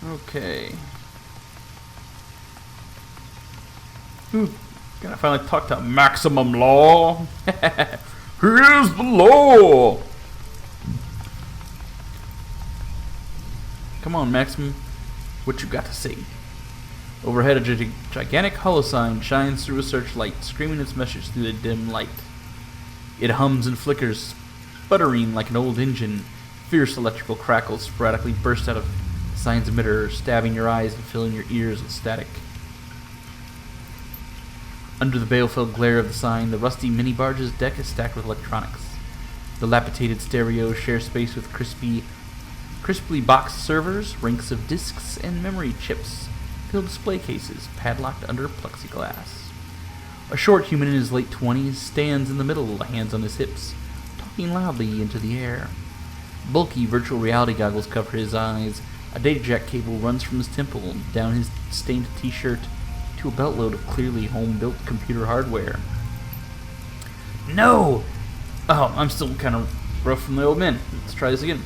Okay. Ooh, can I finally talk to Maximum Law? Here's the law! Come on, Maximum. What you got to say? Overhead, a gigantic holocene shines through a searchlight, screaming its message through the dim light. It hums and flickers, sputtering like an old engine. Fierce electrical crackles sporadically burst out of the sign's emitter, stabbing your eyes and filling your ears with static. Under the bale-filled glare of the sign, the rusty mini-barge's deck is stacked with electronics. The dilapidated stereos share space with crisply boxed servers, ranks of discs, and memory chips fill display cases padlocked under plexiglass. A short human in his late 20s stands in the middle, hands on his hips, talking loudly into the air. Bulky virtual reality goggles cover his eyes. A data jack cable runs from his temple down his stained t-shirt to a beltload of clearly home-built computer hardware. No! Oh, I'm still kind of rough from the old men. Let's try this again.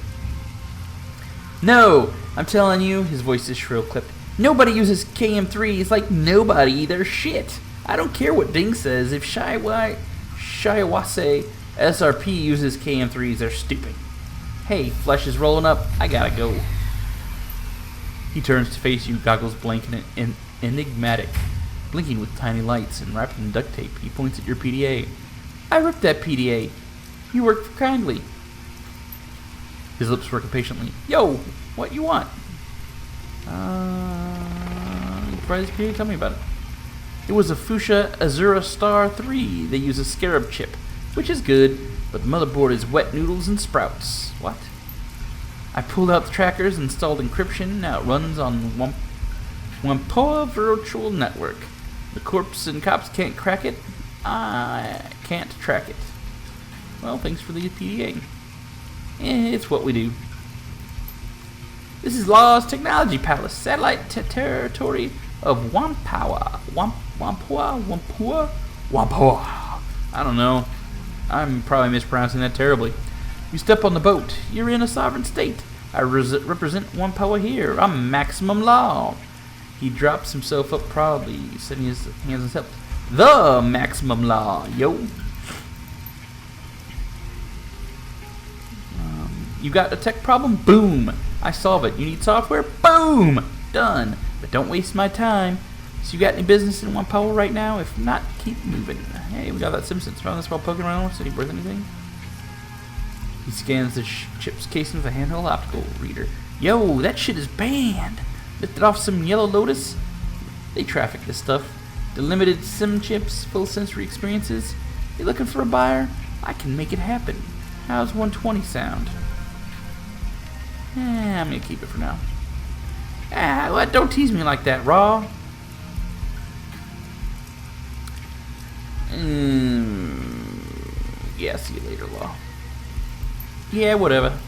No! I'm telling you, his voice is shrill clipped. Nobody uses KM3s, like nobody. They're shit. I don't care what Ding says. If Shiawase SRP uses KM3s, they're stupid. Hey, flesh is rolling up. I gotta go. He turns to face you, goggles blank and enigmatic, blinking with tiny lights and wrapped in duct tape. He points at your PDA. I ripped that PDA. You worked kindly. His lips work impatiently. Yo, what you want? Surprise PDA, tell me about it. It was a Fuchsia Azura Star 3. They use a Scarab chip, which is good, but the motherboard is wet noodles and sprouts. What? I pulled out the trackers, installed encryption. Now it runs on Wampoa Virtual Network. The corpse and cops can't crack it. I can't track it. Well, thanks for the PDA. It's what we do. This is Law's Technology Palace, satellite territory of Wampoa. Wampoa? I don't know. I'm probably mispronouncing that terribly. You step on the boat. You're in a sovereign state. I represent Wampoa here. I'm Maximum Law. He drops himself up proudly, setting his hands on his hips. The Maximum Law, yo. You got a tech problem? Boom. I solve it. You need software? Boom. Done. But don't waste my time. So you got any business in Wampoa right now? If not, keep moving. Hey, we got that Simpsons around this while poking around. Is he worth anything? He scans the chip's casing with a handheld optical reader. Yo, that shit is banned. Lifted off some Yellow Lotus. They traffic this stuff. The limited sim chips, full sensory experiences. You looking for a buyer? I can make it happen. How's 120 sound? I'm gonna keep it for now. What? Don't tease me like that, Raw. Yeah, see you later, Law. Yeah, whatever.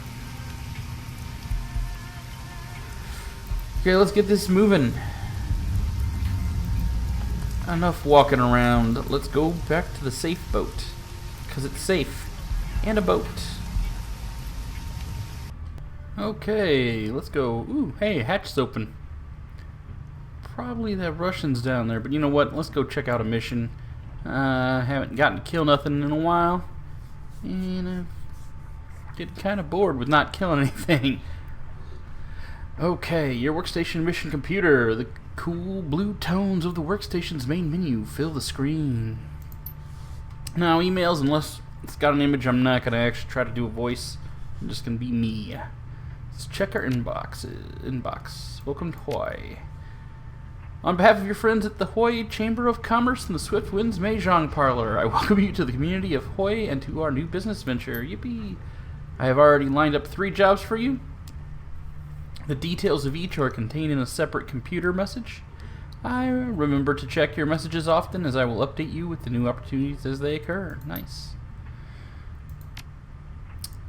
Okay, let's get this moving. Enough walking around. Let's go back to the safe boat. Because it's safe. And a boat. Okay, let's go. Ooh, hey, hatch's open. Probably the Russians down there, but you know what? Let's go check out a mission. Haven't gotten to kill nothing in a while. And I get kind of bored with not killing anything. Okay, your workstation mission computer. The cool blue tones of the workstation's main menu fill the screen. Now, emails, unless it's got an image, I'm not going to actually try to do a voice. I'm just going to be me. Let's check our inbox. Welcome to Hawaii. On behalf of your friends at the Hawaii Chamber of Commerce and the Swift Winds Mahjong Parlor, I welcome you to the community of Hawaii and to our new business venture. Yippee! I have already lined up 3 jobs for you. The details of each are contained in a separate computer message. I remember to check your messages often, as I will update you with the new opportunities as they occur. Nice.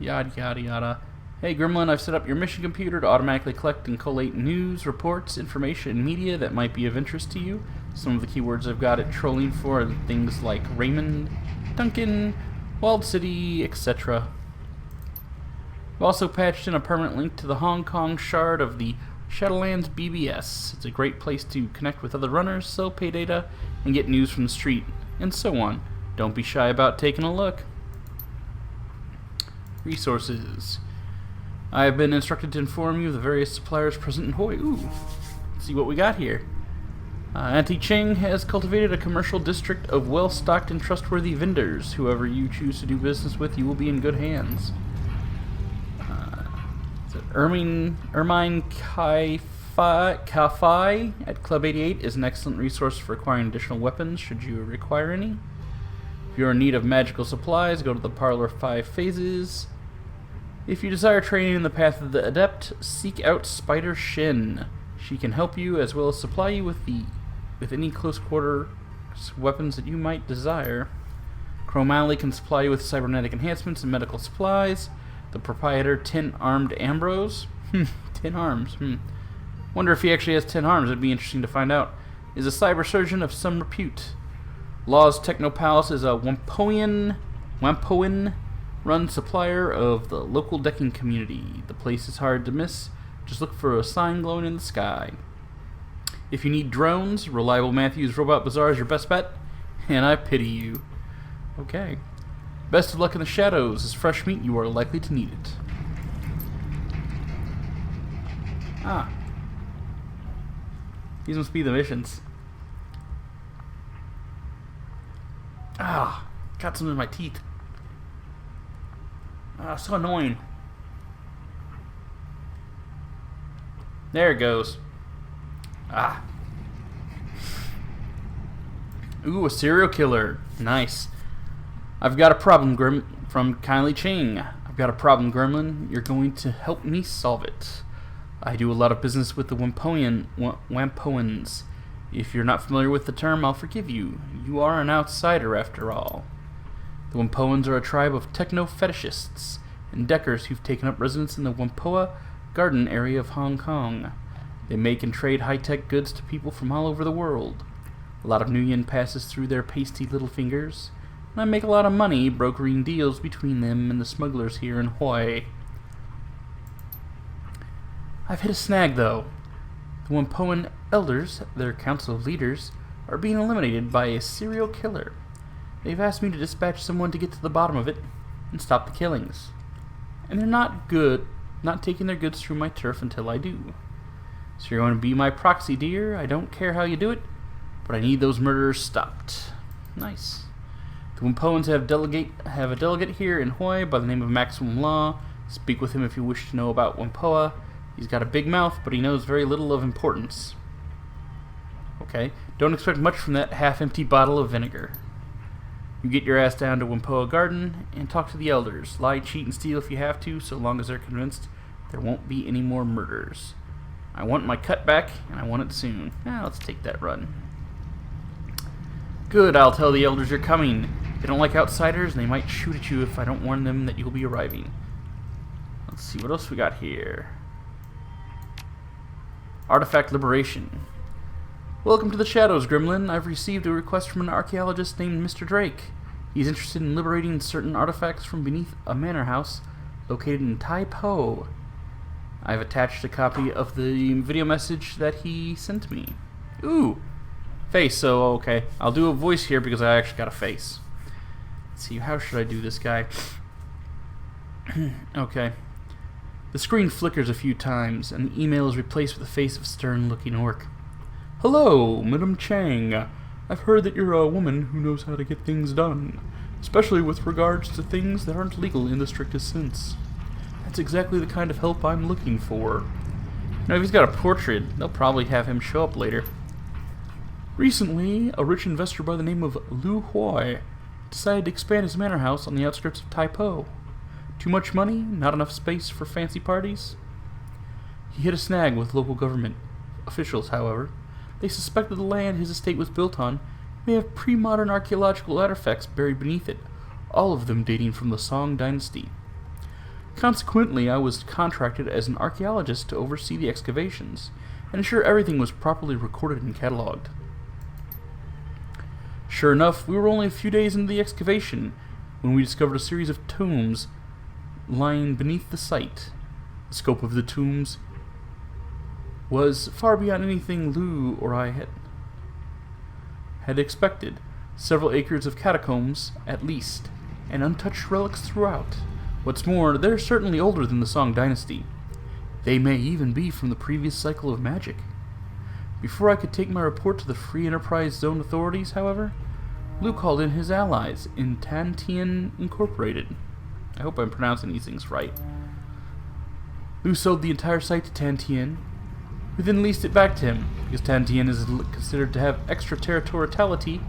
Yada yada yada. Hey Gremlin, I've set up your mission computer to automatically collect and collate news, reports, information, and media that might be of interest to you. Some of the keywords I've got it trolling for are things like Raymond, Duncan, Walled City, etc. I've also patched in a permanent link to the Hong Kong shard of the Shadowland's BBS. It's a great place to connect with other runners, sell pay data, and get news from the street, and so on. Don't be shy about taking a look. Resources. I have been instructed to inform you of the various suppliers present in Hoi. Ooh, let's see what we got here. Auntie Cheng has cultivated a commercial district of well-stocked and trustworthy vendors. Whoever you choose to do business with, you will be in good hands. Ermine Kai-Fi at Club 88 is an excellent resource for acquiring additional weapons, should you require any. If you're in need of magical supplies, go to the Parlor 5 Phases. If you desire training in the path of the Adept, seek out Spider Shin. She can help you as well as supply you with any close quarter weapons that you might desire. Chromally can supply you with cybernetic enhancements and medical supplies. The proprietor, 10 Armed Ambrose. 10 arms. Wonder if he actually has 10 arms. It'd be interesting to find out. Is a cyber surgeon of some repute. Law's Techno Palace is a Wampoan run supplier of the local decking community. The place is hard to miss. Just look for a sign glowing in the sky. If you need drones, Reliable Matthews Robot Bazaar is your best bet, and I pity you. Okay. Best of luck in the shadows. As fresh meat, you are likely to need it. Ah. These must be the missions. Ah, got some in my teeth. Ah, so annoying. There it goes. Ah. Ooh, a serial killer. Nice. I've got a problem, from Kylie Ching. I've got a problem, Gremlin. You're going to help me solve it. I do a lot of business with the Wampoans. If you're not familiar with the term, I'll forgive you. You are an outsider, after all. The Wampoans are a tribe of techno-fetishists and deckers who've taken up residence in the Whampoa Garden area of Hong Kong. They make and trade high-tech goods to people from all over the world. A lot of Nuyen passes through their pasty little fingers, and I make a lot of money brokering deals between them and the smugglers here in Hoi. I've hit a snag, though. The Wampoan elders, their council of leaders, are being eliminated by a serial killer. They've asked me to dispatch someone to get to the bottom of it and stop the killings. And they're not taking their goods through my turf until I do. So you're going to be my proxy, dear. I don't care how you do it, but I need those murderers stopped. Nice. The Wampoans have a delegate here in Hoi by the name of Maximum Law. Speak with him if you wish to know about Whampoa. He's got a big mouth, but he knows very little of importance. Okay, don't expect much from that half-empty bottle of vinegar. You get your ass down to Whampoa Garden and talk to the elders. Lie, cheat, and steal if you have to, so long as they're convinced there won't be any more murders. I want my cut back, and I want it soon. Let's take that run. Good, I'll tell the elders you're coming. They don't like outsiders, and they might shoot at you if I don't warn them that you'll be arriving. Let's see, what else we got here? Artifact Liberation. Welcome to the Shadows, Gremlin. I've received a request from an archaeologist named Mr. Drake. He's interested in liberating certain artifacts from beneath a manor house located in Tai Po. I've attached a copy of the video message that he sent me. Ooh! Face, so okay. I'll do a voice here because I actually got a face. Let's see, how should I do this guy? Okay. The screen flickers a few times, and the email is replaced with a face of stern-looking orc. Hello, Madam Chang. I've heard that you're a woman who knows how to get things done, especially with regards to things that aren't legal in the strictest sense. That's exactly the kind of help I'm looking for. Now, if he's got a portrait, they'll probably have him show up later. Recently, a rich investor by the name of Lu Hui decided to expand his manor house on the outskirts of Tai Po. Too much money? Not enough space for fancy parties? He hit a snag with local government officials, however. They suspected the land his estate was built on may have pre-modern archaeological artifacts buried beneath it, all of them dating from the Song dynasty. Consequently, I was contracted as an archaeologist to oversee the excavations and ensure everything was properly recorded and cataloged. Sure enough, we were only a few days into the excavation when we discovered a series of tombs lying beneath the site. The scope of the tombs was far beyond anything Lou or I had expected. Several acres of catacombs, at least, and untouched relics throughout. What's more, they're certainly older than the Song Dynasty. They may even be from the previous cycle of magic. Before I could take my report to the Free Enterprise Zone authorities, however, Lou called in his allies in Tantian Incorporated. I hope I'm pronouncing these things right. Lou sold the entire site to Tantian, who then leased it back to him. Because Tantian is considered to have extraterritoriality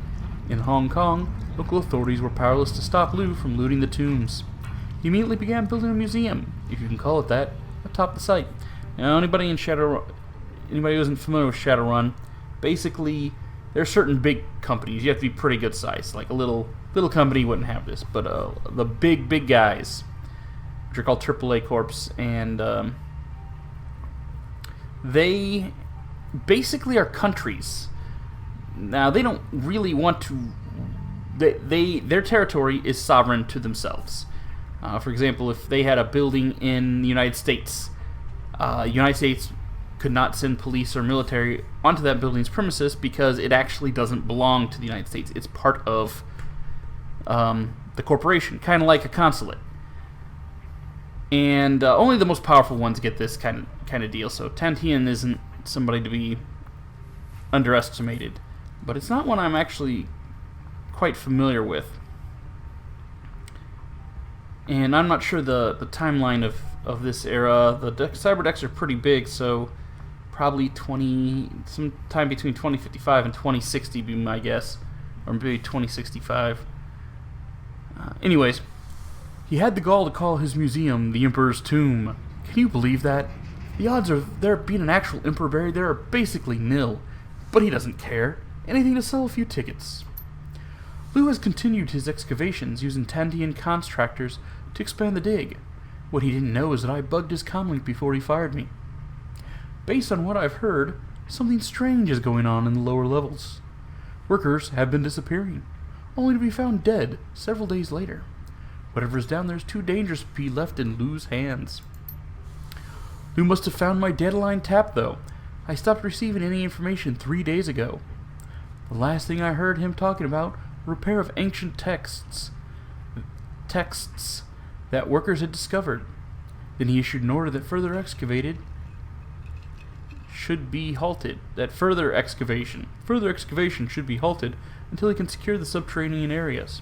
in Hong Kong, local authorities were powerless to stop Lou from looting the tombs. He immediately began building a museum, if you can call it that, atop the site. Now, anybody who isn't familiar with Shadowrun, basically, there are certain big companies. You have to be pretty good size. Like a little company wouldn't have this, but the big guys, which are called AAA Corps, and they basically are countries. Now, they don't really want to. Their territory is sovereign to themselves. For example, if they had a building in the United States, United States could not send police or military onto that building's premises because it actually doesn't belong to the United States. It's part of the corporation, kind of like a consulate. And only the most powerful ones get this kind of deal. So Tantian isn't somebody to be underestimated, but it's not one I'm actually quite familiar with. And I'm not sure the timeline of this era. The cyber decks are pretty big, so probably sometime between 2055 and 2060 be my guess, or maybe 2065. Anyways, he had the gall to call his museum the Emperor's Tomb. Can you believe that? The odds of there being an actual emperor buried there are basically nil, but he doesn't care. Anything to sell a few tickets. Lou has continued his excavations using Tantian contractors to expand the dig. What he didn't know is that I bugged his comlink before he fired me. Based on what I've heard, something strange is going on in the lower levels. Workers have been disappearing, only to be found dead several days later. Whatever is down there is too dangerous to be left in Lou's hands. Lou must have found my data line tapped, though. I stopped receiving any information 3 days ago. The last thing I heard him talking about were a pair of ancient texts that workers had discovered. Then he issued an order that further excavation should be halted until he can secure the subterranean areas.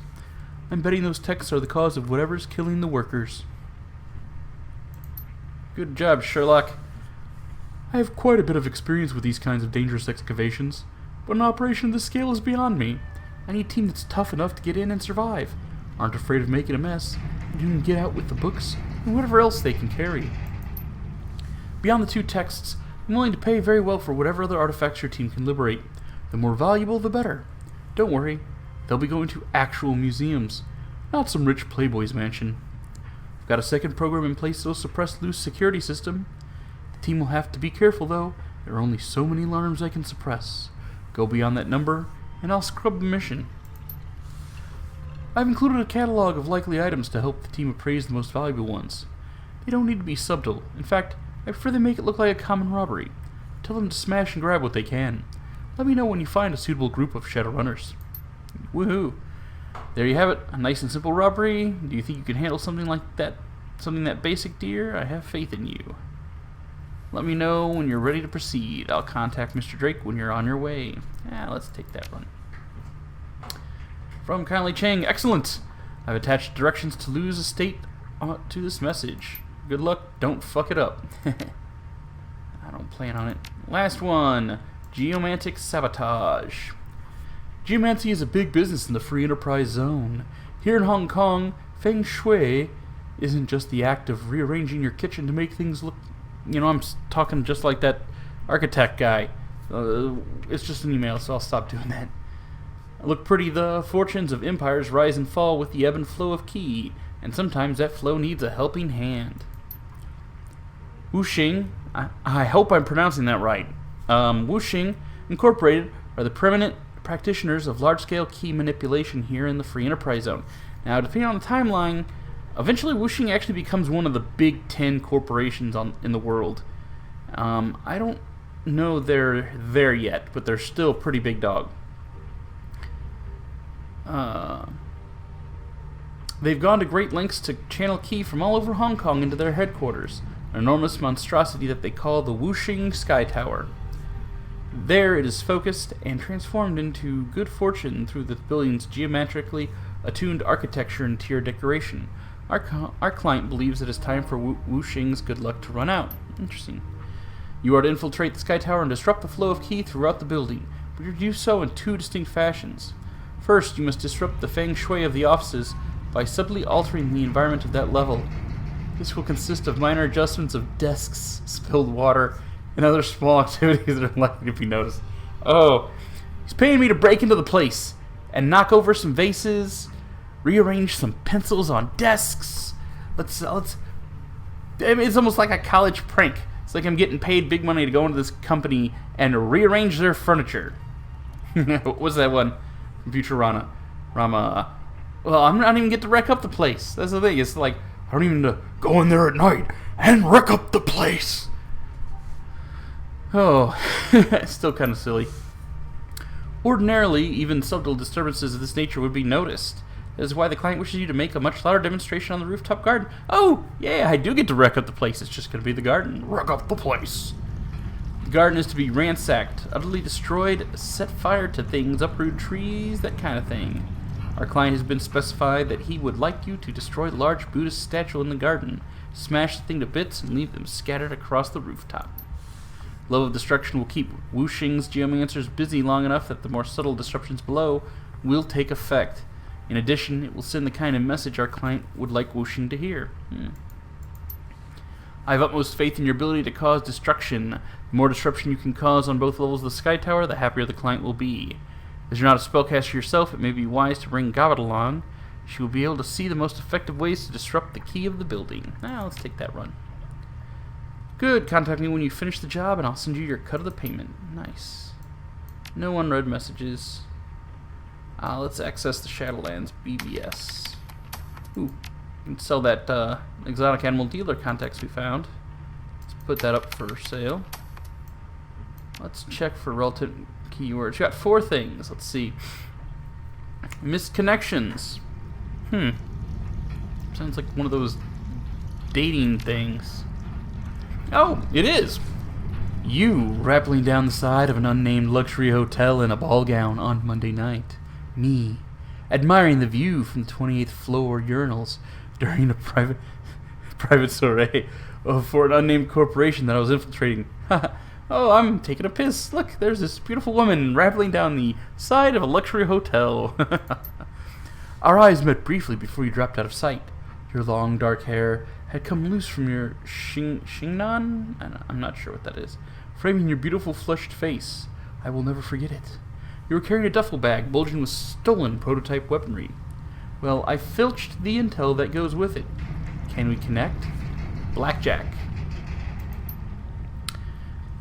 I'm betting those texts are the cause of whatever's killing the workers. Good job, Sherlock. I have quite a bit of experience with these kinds of dangerous excavations, but an operation of this scale is beyond me. I need a team that's tough enough to get in and survive, aren't afraid of making a mess, and who can get out with the books and whatever else they can carry. Beyond the two texts, I'm willing to pay very well for whatever other artifacts your team can liberate. The more valuable, the better. Don't worry, they'll be going to actual museums, not some rich playboy's mansion. I've got a second program in place that'll suppress Lou's security system. The team will have to be careful, though. There are only so many alarms I can suppress. Go beyond that number, and I'll scrub the mission. I've included a catalog of likely items to help the team appraise the most valuable ones. They don't need to be subtle. In fact, I prefer they make it look like a common robbery. Tell them to smash and grab what they can. Let me know when you find a suitable group of Shadowrunners. Woohoo! There you have it, a nice and simple robbery. Do you think you can handle something like that? Something that basic, dear? I have faith in you. Let me know when you're ready to proceed. I'll contact Mr. Drake when you're on your way. Let's take that run. From Kindly Chang, excellent! I've attached directions to Lou's estate to this message. Good luck, don't fuck it up. I don't plan on it. Last one, Geomantic Sabotage. Geomancy is a big business in the Free Enterprise Zone. Here in Hong Kong, Feng Shui isn't just the act of rearranging your kitchen to make things look... I'm talking just like that architect guy. It's just an email, so I'll stop doing that. Look pretty, the fortunes of empires rise and fall with the ebb and flow of qi, and sometimes that flow needs a helping hand. Wuxing, I hope I'm pronouncing that right. Wuxing Incorporated are the preeminent practitioners of large-scale key manipulation here in the Free Enterprise Zone. Now, depending on the timeline, eventually Wuxing actually becomes one of the big 10 corporations in the world. I don't know they're there yet, but they're still pretty big dog. They've gone to great lengths to channel Qi from all over Hong Kong into their headquarters, an enormous monstrosity that they call the Wuxing Sky Tower. There it is focused and transformed into good fortune through the building's geometrically attuned architecture and interior decoration. Our client believes it is time for Wuxing's good luck to run out. Interesting. You are to infiltrate the Sky Tower and disrupt the flow of Qi throughout the building, but you do so in two distinct fashions. First, you must disrupt the feng shui of the offices by subtly altering the environment of that level. This will consist of minor adjustments of desks, spilled water, and other small activities that are likely to be noticed. Oh, he's paying me to break into the place and knock over some vases, rearrange some pencils on desks. Let's. I mean, it's almost like a college prank. It's like I'm getting paid big money to go into this company and rearrange their furniture. What was that one from Futurama? Well, I'm not even get to wreck up the place. That's the thing. It's like I don't even go in there at night and wreck up the place. Oh, still kind of silly. Ordinarily, even subtle disturbances of this nature would be noticed. That is why the client wishes you to make a much louder demonstration on the rooftop garden. Oh, yeah, I do get to wreck up the place. It's just going to be the garden. Wreck up the place. The garden is to be ransacked, utterly destroyed, set fire to things, uproot trees, that kind of thing. Our client has been specified that he would like you to destroy the large Buddhist statue in the garden, smash the thing to bits, and leave them scattered across the rooftop. Love of destruction will keep Wuxing's geomancers busy long enough that the more subtle disruptions below will take effect. In addition, it will send the kind of message our client would like Wuxing to hear. I have utmost faith in your ability to cause destruction. The more disruption you can cause on both levels of the Sky Tower, the happier the client will be. As you're not a spellcaster yourself, it may be wise to bring Gabbit along. She will be able to see the most effective ways to disrupt the key of the building. Now, let's take that run. Good. Contact me when you finish the job, and I'll send you your cut of the payment. Nice. No unread messages. Let's access the Shadowlands BBS. Ooh, you can sell that exotic animal dealer contacts we found. Let's put that up for sale. Let's check for relative keywords. You got 4 things. Let's see. Missed connections. Sounds like one of those dating things. Oh, it is. You rappelling down the side of an unnamed luxury hotel in a ball gown on Monday night. Me, admiring the view from the 28th floor urinals during a private soiree for an unnamed corporation that I was infiltrating. Oh, I'm taking a piss. Look, there's this beautiful woman rappelling down the side of a luxury hotel. Our eyes met briefly before you dropped out of sight. Your long dark hair had come loose from your chignon? I'm not sure what that is. Framing your beautiful flushed face. I will never forget it. You were carrying a duffel bag bulging with stolen prototype weaponry. Well, I filched the intel that goes with it. Can we connect? Blackjack.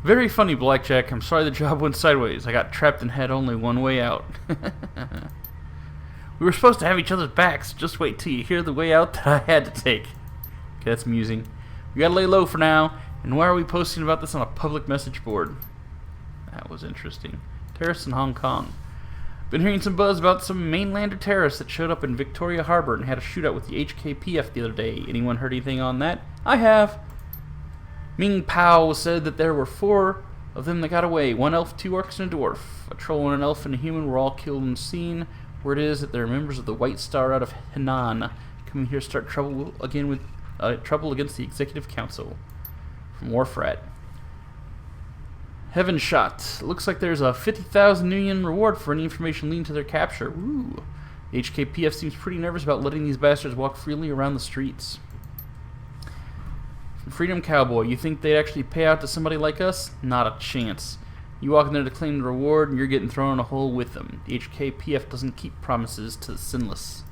Very funny, Blackjack. I'm sorry the job went sideways. I got trapped and had only one way out. We were supposed to have each other's backs. Just wait till you hear the way out that I had to take. Okay, that's amusing. We gotta lay low for now. And why are we posting about this on a public message board? That was interesting. Terrorists in Hong Kong. Been hearing some buzz about some mainlander terrorists that showed up in Victoria Harbor and had a shootout with the HKPF the other day. Anyone heard anything on that? I have. Ming Pao said that there were 4 of them that got away. 1 elf, 2 orcs, and a dwarf. A troll and an elf and a human were all killed and seen. Word is that they're members of the White Star out of Henan, coming here to start trouble again with trouble against the Executive Council. From Warfrat. Heaven Shot. Looks like there's a 50,000 Nuyen reward for any information leading to their capture. Ooh. The HKPF seems pretty nervous about letting these bastards walk freely around the streets. From Freedom Cowboy. You think they'd actually pay out to somebody like us? Not a chance. You walk in there to claim the reward, and you're getting thrown in a hole with them. The HKPF doesn't keep promises to the sinless.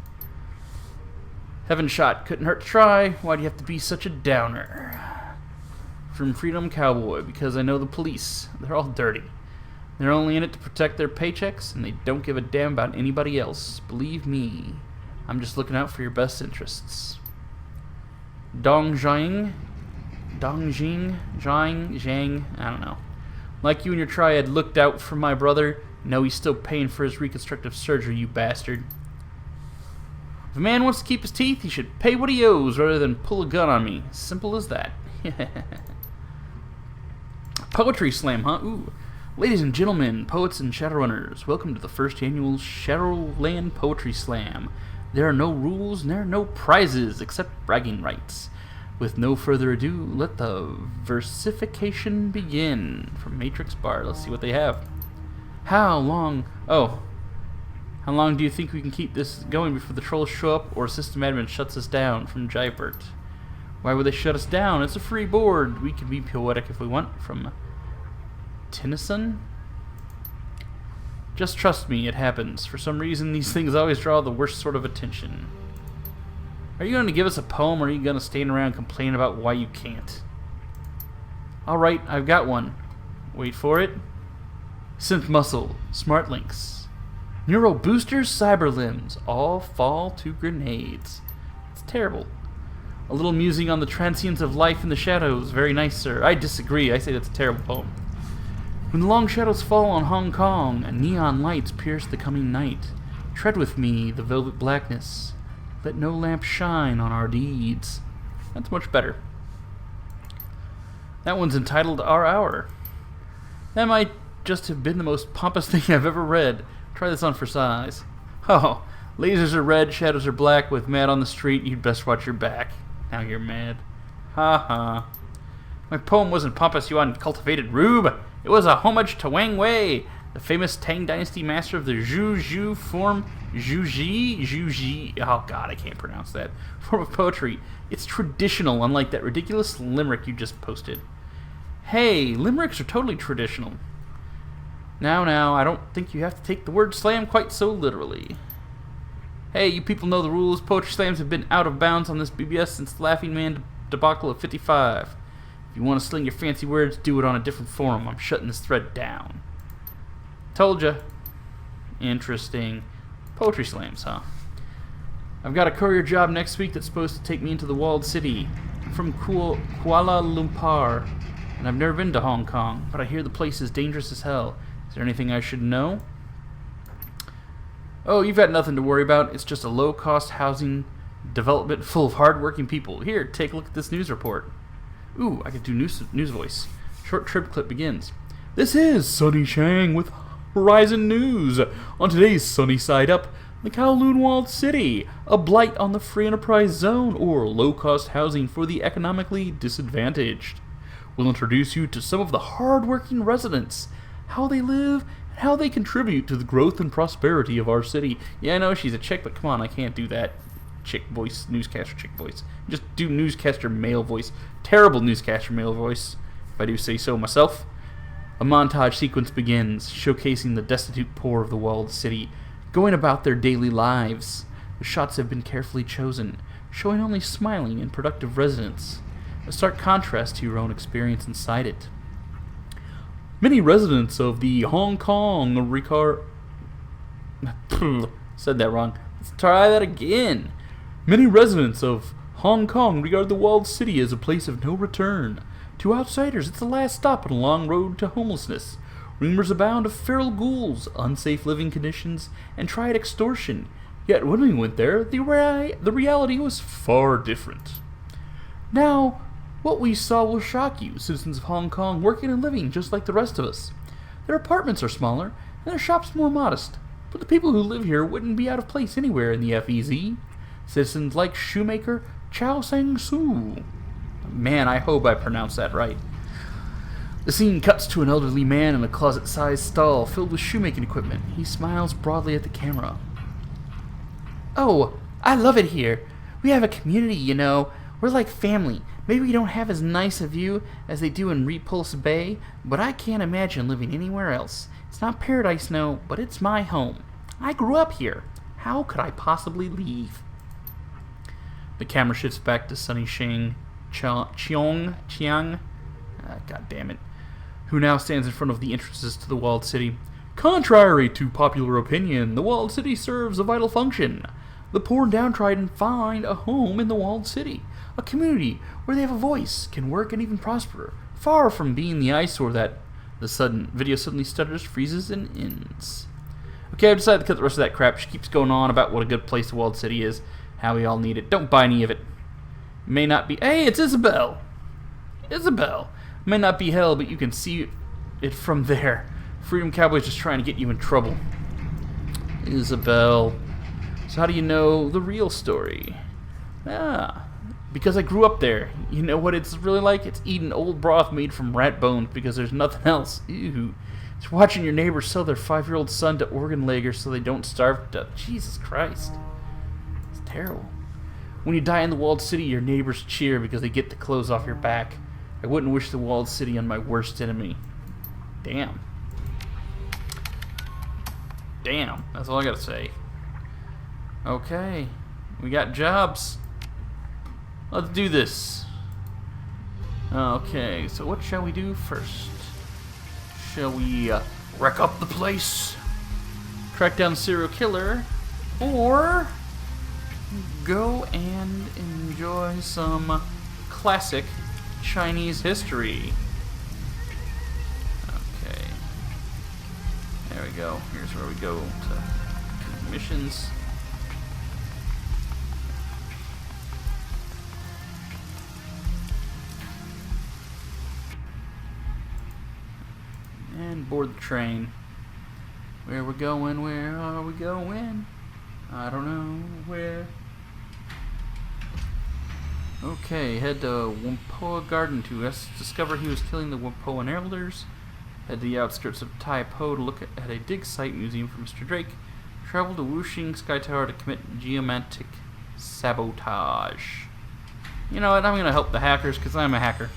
Heaven Shot. Couldn't hurt to try. Why do you have to be such a downer? From Freedom Cowboy. Because I know the police. They're all dirty. They're only in it to protect their paychecks, and they don't give a damn about anybody else. Believe me. I'm just looking out for your best interests. Zhang, I don't know. Like you and your triad looked out for my brother, no, he's still paying for his reconstructive surgery, you bastard. If a man wants to keep his teeth, he should pay what he owes rather than pull a gun on me. Simple as that. Poetry slam, huh? Ooh. Ladies and gentlemen, poets and Shadowrunners, welcome to the first annual Shadowland Poetry Slam. There are no rules and there are no prizes except bragging rights. With no further ado, let the versification begin. From Matrix Bar, let's see what they have. How long do you think we can keep this going before the trolls show up or system admin shuts us down? From Jybert. Why would they shut us down? It's a free board. We can be poetic if we want. From Tennyson. Just trust me, it happens. For some reason, these things always draw the worst sort of attention. Are you going to give us a poem, or are you going to stand around and complain about why you can't? Alright, I've got one. Wait for it. Synth muscle, smart links. Neuro boosters, cyber limbs, all fall to grenades. It's terrible. A little musing on the transience of life in the shadows. Very nice, sir. I disagree. I say that's a terrible poem. When the long shadows fall on Hong Kong, and neon lights pierce the coming night, tread with me the velvet blackness. Let no lamp shine on our deeds. That's much better. That one's entitled Our Hour. That might just have been the most pompous thing I've ever read. Try this on for size. Oh, lasers are red, shadows are black. With mad on the street, you'd best watch your back. Now you're mad. Ha ha. My poem wasn't pompous, you uncultivated rube. It was a homage to Wang Wei, the famous Tang Dynasty master of the Zhu form. Zhu. Oh god, I can't pronounce that. Form of poetry. It's traditional, unlike that ridiculous limerick you just posted. Hey, limericks are totally traditional. Now, I don't think you have to take the word slam quite so literally. Hey, you people know the rules. Poetry slams have been out of bounds on this BBS since the Laughing Man debacle of 55. If you want to sling your fancy words, do it on a different forum. I'm shutting this thread down. Told ya. Interesting. Poetry slams, huh? I've got a courier job next week that's supposed to take me into the walled city. I'm from Kuala Lumpur, and I've never been to Hong Kong, but I hear the place is dangerous as hell. Is there anything I should know? Oh, you've got nothing to worry about. It's just a low-cost housing development full of hard-working people. Here, take a look at this news report. Ooh, I could do news voice. Short trip clip begins. This is Sunny Shang with Horizon News. On today's sunny side up, the Kowloon Walled City, a blight on the free enterprise zone or low-cost housing for the economically disadvantaged. We'll introduce you to some of the hard-working residents, how they live, and how they contribute to the growth and prosperity of our city. Yeah, I know she's a chick, but come on, I can't do that chick voice, newscaster chick voice. Just do newscaster male voice. Terrible newscaster male voice, if I do say so myself. A montage sequence begins, showcasing the destitute poor of the walled city, going about their daily lives. The shots have been carefully chosen, showing only smiling and productive residents, a stark contrast to your own experience inside it. Many residents of the Hong Kong said that wrong. Let's try that again. Many residents of Hong Kong regard the walled city as a place of no return. To outsiders, it's the last stop on a long road to homelessness. Rumors abound of feral ghouls, unsafe living conditions, and triad extortion. Yet when we went there, the reality was far different. Now, what we saw will shock you, citizens of Hong Kong working and living just like the rest of us. Their apartments are smaller, and their shops more modest, but the people who live here wouldn't be out of place anywhere in the FEZ. Citizens like shoemaker Chow Sang-soo. Man, I hope I pronounced that right. The scene cuts to an elderly man in a closet-sized stall filled with shoemaking equipment. He smiles broadly at the camera. Oh, I love it here. We have a community, you know. We're like family. Maybe we don't have as nice a view as they do in Repulse Bay, but I can't imagine living anywhere else. It's not paradise, no, but it's my home. I grew up here. How could I possibly leave? The camera shifts back to Sunny Shang Chiang, God damn it, who now stands in front of the entrances to the walled city. Contrary to popular opinion, the walled city serves a vital function. The poor and downtrodden find a home in the walled city, a community where they have a voice, can work, and even prosper, far from being the eyesore that the Video suddenly stutters, freezes, and ends. Okay, I've decided to cut the rest of that crap. She keeps going on about what a good place the walled city is, how we all need it. Don't buy any of it. May not be... Hey, it's Isabel! Isabel! May not be hell, but you can see it from there. Freedom Cowboy's just trying to get you in trouble. Isabel. So how do you know the real story? Because I grew up there. You know what it's really like? It's eating old broth made from rat bones because there's nothing else. Ew. It's watching your neighbors sell their 5-year-old son to organ laggers so they don't starve to death. Jesus Christ. It's terrible. When you die in the walled city, your neighbors cheer because they get the clothes off your back. I wouldn't wish the walled city on my worst enemy. Damn. Damn. That's all I gotta say. Okay. We got jobs. Let's do this. Okay, so what shall we do first? Shall we wreck up the place? Track down the serial killer? Or go and enjoy some classic Chinese history? Okay. There we go. Here's where we go to missions. And board the train. Where we going? Where are we going? I don't know where. Okay, head to Whampoa Garden to discover he was killing the Whampoan elders. Head to the outskirts of Tai Po to look at a dig site museum for Mr. Drake. Travel to Wuxing Sky Tower to commit geomantic sabotage. You know what? I'm going to help the hackers because I'm a hacker.